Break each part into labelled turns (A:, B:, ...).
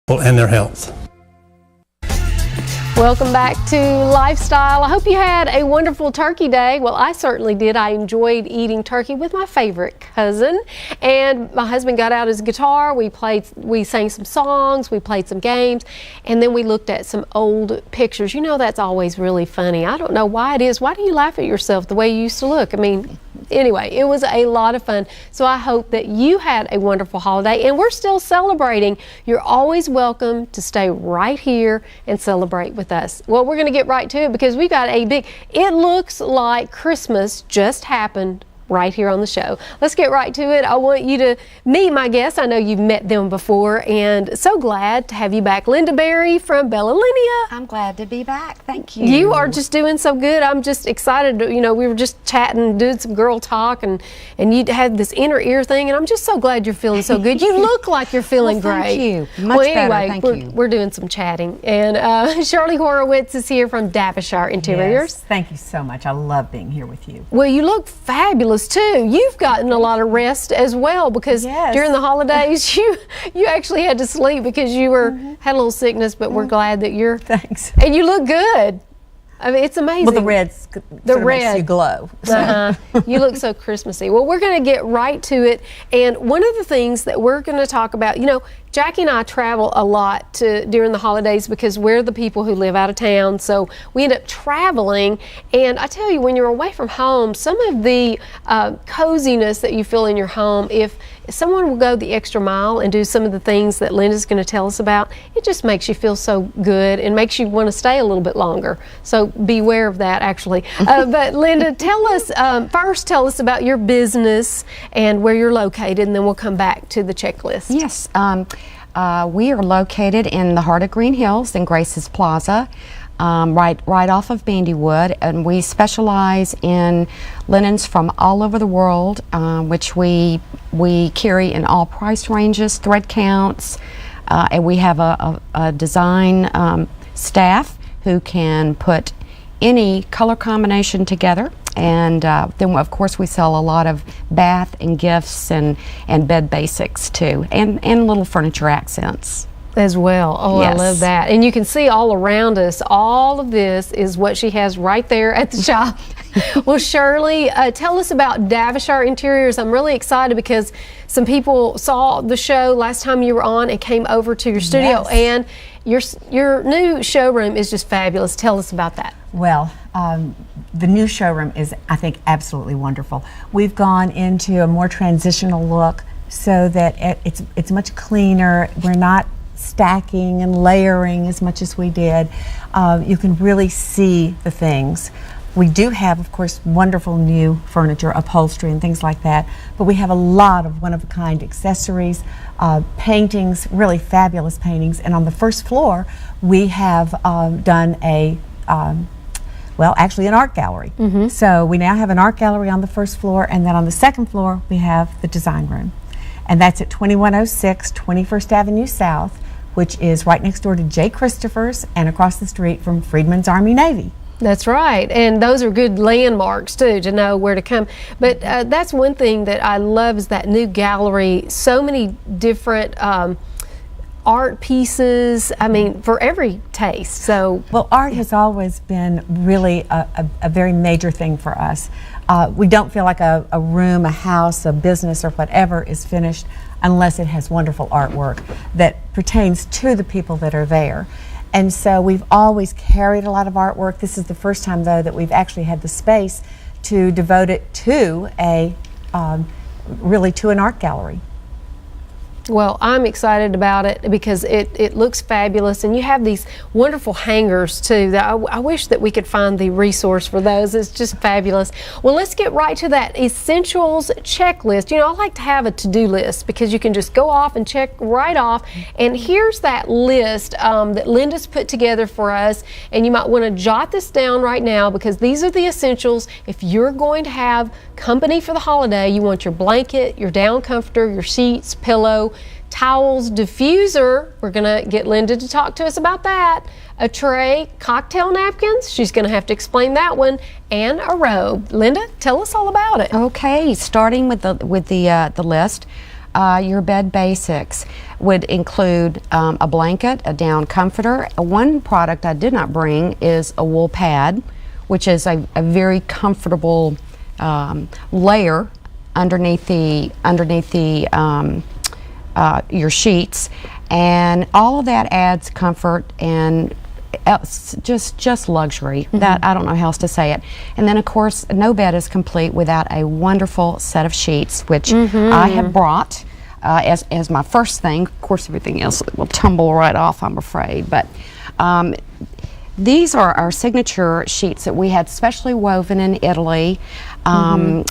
A: and their health.
B: Welcome back to LifeStyle. I hope you had a wonderful turkey day. Well, I certainly did. I enjoyed eating turkey with my favorite cousin, and my husband got out his guitar. We sang some songs, we played some games, and then we looked at some old pictures. You know, that's always really funny. I don't know why it is. Why do you laugh at yourself the way you used to look? I mean, anyway, it was a lot of fun. So I hope that you had a wonderful holiday, and we're still celebrating. You're always welcome to stay right here and celebrate with us. Well, we're going to get right to it because we got it looks like Christmas just happened right here on the show. Let's get right to it. I want you to meet my guests. I know you've met them before, and so glad to have you back. Linda Berry from Bella Linea.
C: I'm glad to be back. Thank you.
B: You are just doing so good. I'm just excited. You know, we were just chatting, doing some girl talk, and you had this inner ear thing, and I'm just so glad you're feeling so good. You look like you're feeling
C: well,
B: great.
C: Thank you. Much better.
B: Anyway,
C: Thank you.
B: We're doing some chatting, and Shirley Horowitz is here from Davishire Interiors.
D: Yes, thank you so much. I love being here with you.
B: Well, you look fabulous too. You've gotten a lot of rest as well because during the holidays you actually had to sleep because you had a little sickness, but we're glad that you're
D: Thanks.
B: And you look good. I mean, it's amazing.
D: Well, the red makes you glow.
B: You look so Christmassy. Well, we're going to get right to it. And one of the things that we're going to talk about, you know, Jackie and I travel a lot during the holidays because we're the people who live out of town. So we end up traveling. And I tell you, when you're away from home, some of the coziness that you feel in your home, if someone will go the extra mile and do some of the things that Linda's going to tell us about, it just makes you feel so good and makes you want to stay a little bit longer. So beware of that, actually. But Linda, tell us about your business and where you're located, and then we'll come back to the checklist.
C: Yes. We are located in the heart of Green Hills in Grace's Plaza, right off of Bandywood, and we specialize in linens from all over the world, which we carry in all price ranges, thread counts, and we have a design staff who can put any color combination together. And then, of course, we sell a lot of bath and gifts and bed basics, too, and little furniture accents.
B: As well. Oh, yes. I love that. And you can see all around us, all of this is what she has right there at the shop. Well, Shirley, tell us about Davishire Interiors. I'm really excited because some people saw the show last time you were on and came over to your studio, and your new showroom is just fabulous. Tell us about that.
D: Well, the new showroom is, I think, absolutely wonderful. We've gone into a more transitional look so that it's much cleaner. We're not stacking and layering as much as we did. You can really see the things. We do have, of course, wonderful new furniture, upholstery, and things like that, but we have a lot of one-of-a-kind accessories, paintings, really fabulous paintings, and on the first floor we have done actually an art gallery. So we now have an art gallery on the first floor, and then on the second floor we have the design room. And that's at 2106 21st Avenue South, which is right next door to J. Christopher's and across the street from Freedman's Army Navy.
B: That's right, and those are good landmarks too to know where to come. But that's one thing that I love is that new gallery. So many different art pieces. I mean, for every taste. So,
D: well, art has always been really a very major thing for us. We don't feel like a room, a house, a business, or whatever is finished unless it has wonderful artwork that pertains to the people that are there. And so we've always carried a lot of artwork. This is the first time, though, that we've actually had the space to devote it to really to an art gallery.
B: Well, I'm excited about it because it looks fabulous, and you have these wonderful hangers too. That I wish that we could find the resource for those. It's just fabulous. Well, let's get right to that essentials checklist. You know, I like to have a to-do list because you can just go off and check right off. And here's that list that Linda's put together for us, and you might want to jot this down right now because these are the essentials. If you're going to have company for the holiday, you want your blanket, your down comforter, your sheets, pillow, towels, diffuser. We're going to get Linda to talk to us about that. A tray, cocktail napkins. She's going to have to explain that one, and a robe. Linda, tell us all about it.
C: Okay, starting with the list. your bed basics would include a blanket, a down comforter. One product I did not bring is a wool pad, which is a very comfortable layer underneath your sheets, and all of that adds comfort and just luxury. That, I don't know how else to say it. And then of course, no bed is complete without a wonderful set of sheets, which I have brought as my first thing. Of course, everything else will tumble right off, I'm afraid. But these are our signature sheets that we had specially woven in Italy, of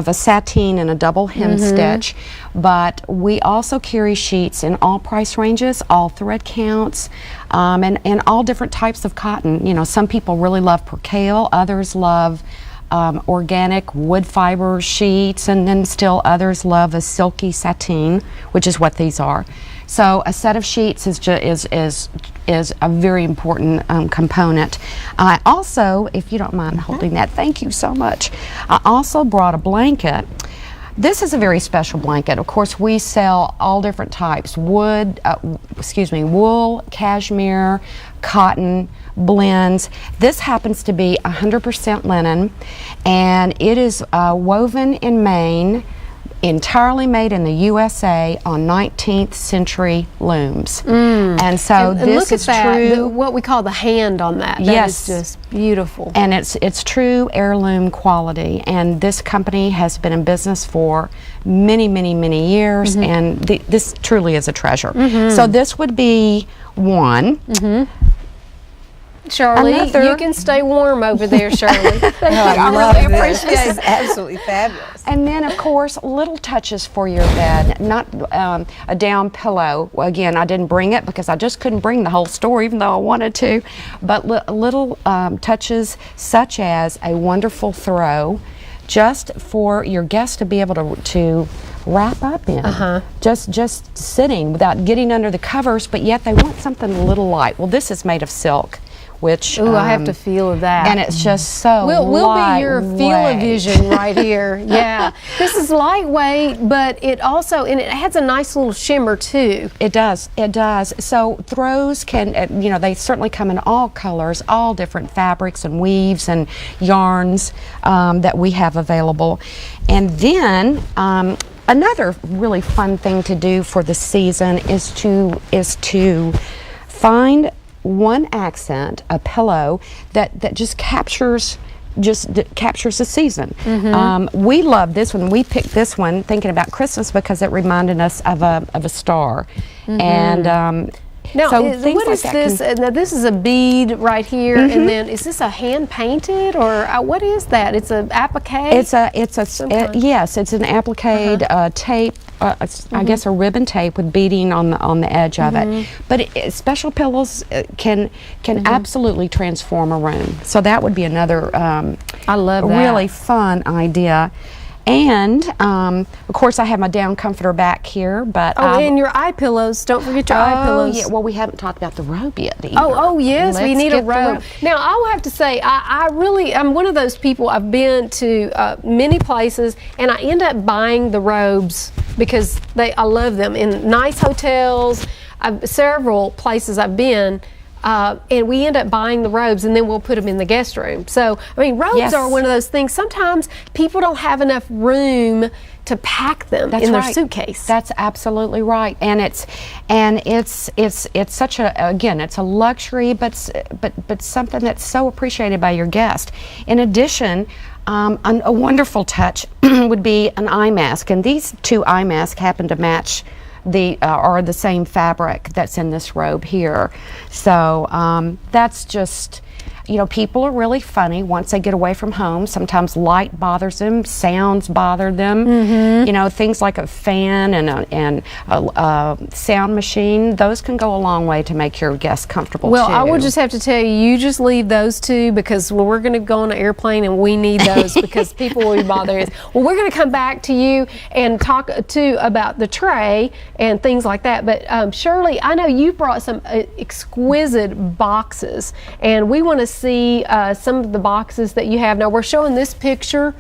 C: a sateen and a double hem stitch. But we also carry sheets in all price ranges, all thread counts, and all different types of cotton. You know, some people really love percale, others love organic wood fiber sheets, and then still others love a silky sateen, which is what these are. So a set of sheets is a very important component. I also, if you don't mind holding that, thank you so much. I also brought a blanket. This is a very special blanket. Of course, we sell all different types: wool, cashmere, cotton, blends. This happens to be 100% linen, and it is woven in Maine, entirely made in the USA on 19th century looms. And so
B: and
C: this
B: look at
C: is
B: that,
C: true.
B: what we call the hand on that.
C: Yes.
B: That is just beautiful.
C: And it's true heirloom quality, and this company has been in business for many years, and this truly is a treasure. So this would be one.
B: Shirley,
C: Another-
B: you can stay warm over there, Shirley. Thank you.
A: I
B: I
A: love
B: really
A: this.
B: appreciate
A: This is
B: it.
A: absolutely fabulous.
C: And then, of course, little touches for your bed. Not a down pillow. Well, again, I didn't bring it because I just couldn't bring the whole store, even though I wanted to. But little touches such as a wonderful throw, just for your guests to be able to wrap up in. Just sitting without getting under the covers, but yet they want something a little light. Well, this is made of silk, which
B: Ooh, I have to feel of that.
C: and it's just so
B: We'll be your
C: lightweight.
B: feel-o-vision right here. Yeah. This is lightweight, but it also, and it has a nice little shimmer too.
C: It does. It does. So throws can, they certainly come in all colors, all different fabrics and weaves and yarns that we have available. And then another really fun thing to do for the season is to find one accent, a pillow that just captures the season. We love this one. We picked this one thinking about Christmas because it reminded us of a star. And
B: Now,
C: so
B: what is this? Now, this is a bead right here, and then is this a hand painted or what is that? It's an applique.
C: Yes, it's an applique tape. I guess a ribbon tape with beading on the edge of it. But special pillows can absolutely transform a room. So that would be another
B: I love that.
C: really fun idea. And of course, I have my down comforter back here. But
B: and your eye pillows. Don't forget your eye pillows.
C: Yeah, well, we haven't talked about the robe yet either.
B: Oh yes, we
C: Let's
B: need a
C: get the
B: robe. Now, I will have to say, I'm one of those people. I've been to many places, and I end up buying the robes because I love them in nice hotels. Several places I've been. And we end up buying the robes, and then we'll put them in the guest room. So, I mean, robes
C: Yes.
B: are one of those things. Sometimes people don't have enough room to pack them in their suitcase.
C: That's absolutely right, and it's such it's a luxury, but something that's so appreciated by your guest. In addition, a wonderful touch would be an eye mask, and these two eye masks happen to match are the same fabric that's in this robe here. So that's just, people are really funny once they get away from home. Sometimes light bothers them, sounds bother them. Things like a fan and a sound machine, those can go a long way to make your guests comfortable
B: Well,
C: too.
B: I will just have to tell you, you just leave those two because we're going to go on an airplane and we need those because people will be bothering us. Well, we're going to come back to you and talk too about the tray and things like that. But Shirley, I know you brought some exquisite boxes, and we want to see some of the boxes that you have. Now, we're showing this picture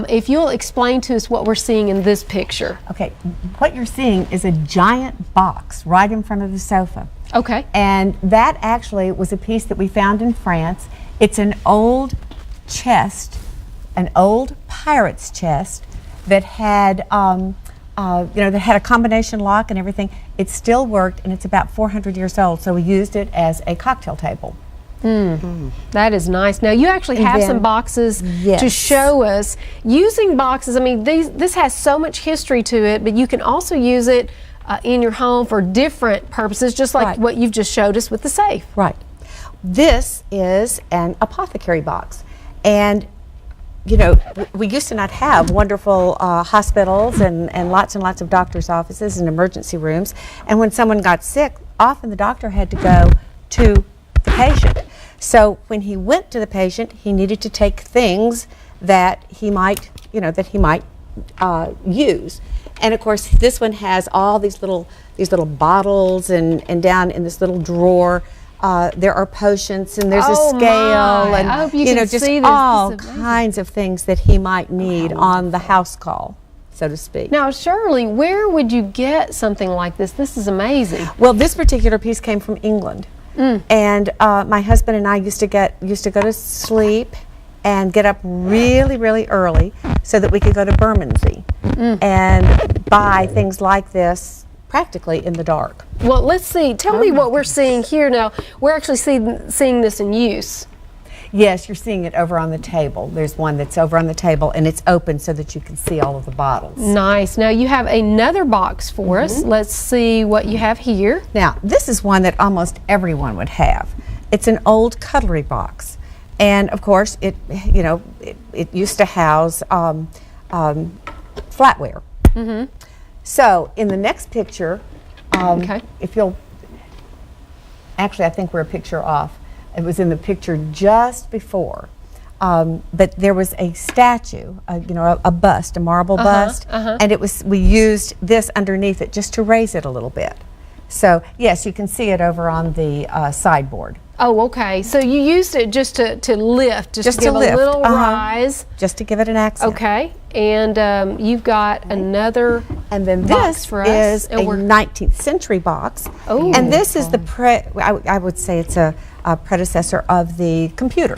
B: If you'll explain to us what we're seeing in this picture.
D: Okay, what you're seeing is a giant box right in front of the sofa.
B: Okay.
D: And that actually was a piece that we found in France. It's an old chest, an old pirate's chest that had, that had a combination lock and everything. It still worked, and it's about 400 years old, so we used it as a cocktail table.
B: That is nice. Now you actually have some boxes to show us. Using boxes, I mean, this has so much history to it, but you can also use it in your home for different purposes, just like what you've just showed us with the safe.
D: Right. This is an apothecary box, and you know, we used to not have wonderful hospitals and lots of doctors' offices and emergency rooms, and when someone got sick, often the doctor had to go to the patient. So when he went to the patient, he needed to take things that he might, use. And of course, this one has all these little bottles, and down in this little drawer, there are potions, and there's a scale, and
B: I hope you can
D: just
B: see this.
D: all kinds of things that he might need on the house call, so to speak.
B: Now, Shirley, where would you get something like this? This is amazing.
D: Well, this particular piece came from England. And my husband and I used to go to sleep and get up really, really early so that we could go to Bermondsey and buy things like this practically in the dark.
B: Well, let's see. Tell me what we're seeing here now. We're actually seeing this in use.
D: Yes, you're seeing it over on the table. There's one that's over on the table, and it's open so that you can see all of the bottles.
B: Nice. Now you have another box for us. Let's see what you have here.
D: Now, this is one that almost everyone would have. It's an old cutlery box, and of course, it used to house flatware. So, in the next picture, if you'll, actually, I think we're a picture off. It was in the picture just before, but there was a statue, a bust, a marble bust, and we used this underneath it just to raise it a little bit. So yes, you can see it over on the sideboard.
B: Oh, okay. So you used it just to lift, just to give
D: lift.
B: a little rise.
D: Just to give it an accent.
B: Okay. And you've got another
D: and then
B: box
D: this
B: for us.
D: is a 19th century box.
B: Oh.
D: And this is I would say it's a predecessor of the computer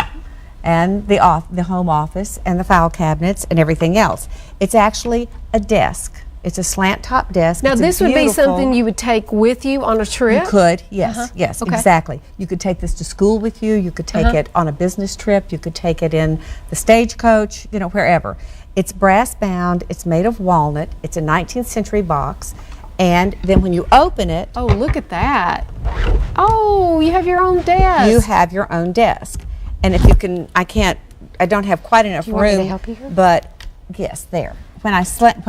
D: and the home office and the file cabinets and everything else. It's actually a desk. It's a slant top desk.
B: Now,
D: it's
B: this would be something you would take with you on a trip?
D: You could, yes, yes,
B: Okay.
D: exactly. You could take this to school with you. You could take it on a business trip. You could take it in the stagecoach, wherever. It's brass bound. It's made of walnut. It's a 19th century box. And then when you open it,
B: Oh, look at that. Oh, you have your own desk.
D: you have your own desk. And if you can, I don't have quite enough
B: want me to
D: room,
B: help you here?
D: but yes, there. When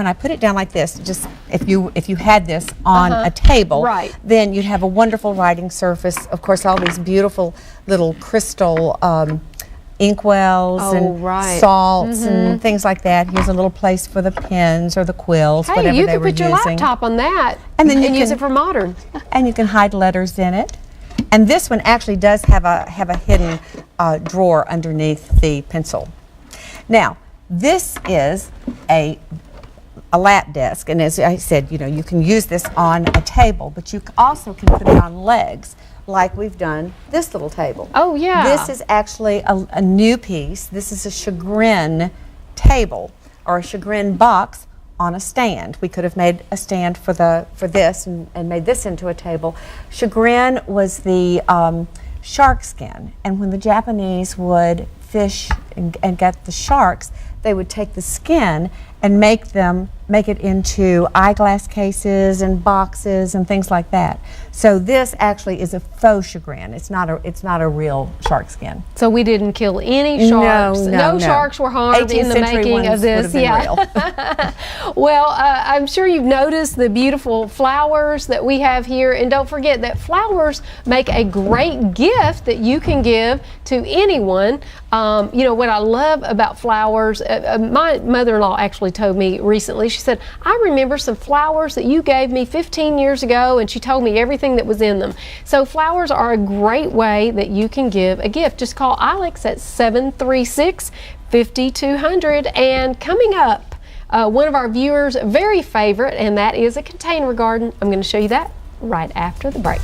D: I put it down like this, just if you had this on a table,
B: Right.
D: then you'd have a wonderful writing surface. Of course, all these beautiful little crystal inkwells and salts and things like that. Here's a little place for the pens or the quills,
B: Hey,
D: whatever
B: you
D: they
B: can
D: were
B: put your
D: using.
B: laptop on that
D: And then you
B: use
D: can-
B: it for modern.
D: And you can hide letters in it. And this one actually does have a hidden drawer underneath the pencil. Now, this is a lap desk, and as I said, you can use this on a table, but you also can put it on legs, like we've done this little table.
B: Oh, yeah.
D: This is actually a new piece. This is a chagrin table, or a chagrin box on a stand. We could have made a stand for this and made this into a table. Chagrin was the shark skin, and when the Japanese would fish and get the sharks, they would take the skin and make it into eyeglass cases and boxes and things like that. So this actually is a faux chagrin. It's not a real shark skin.
B: So we didn't kill any sharks.
D: No.
B: Sharks were harmed
D: 18th
B: in the
D: century
B: making
D: ones
B: of this.
D: would have been real.
B: Well, I'm sure you've noticed the beautiful flowers that we have here, and don't forget that flowers make a great gift that you can give to anyone. What I love about flowers, my mother-in-law actually told me recently, she said, I remember some flowers that you gave me 15 years ago, and she told me everything that was in them. So flowers are a great way that you can give a gift. Just call Alex at 736 5200. And coming up, one of our viewers' very favorite, and that is a container garden. I'm going to show you that right after the break.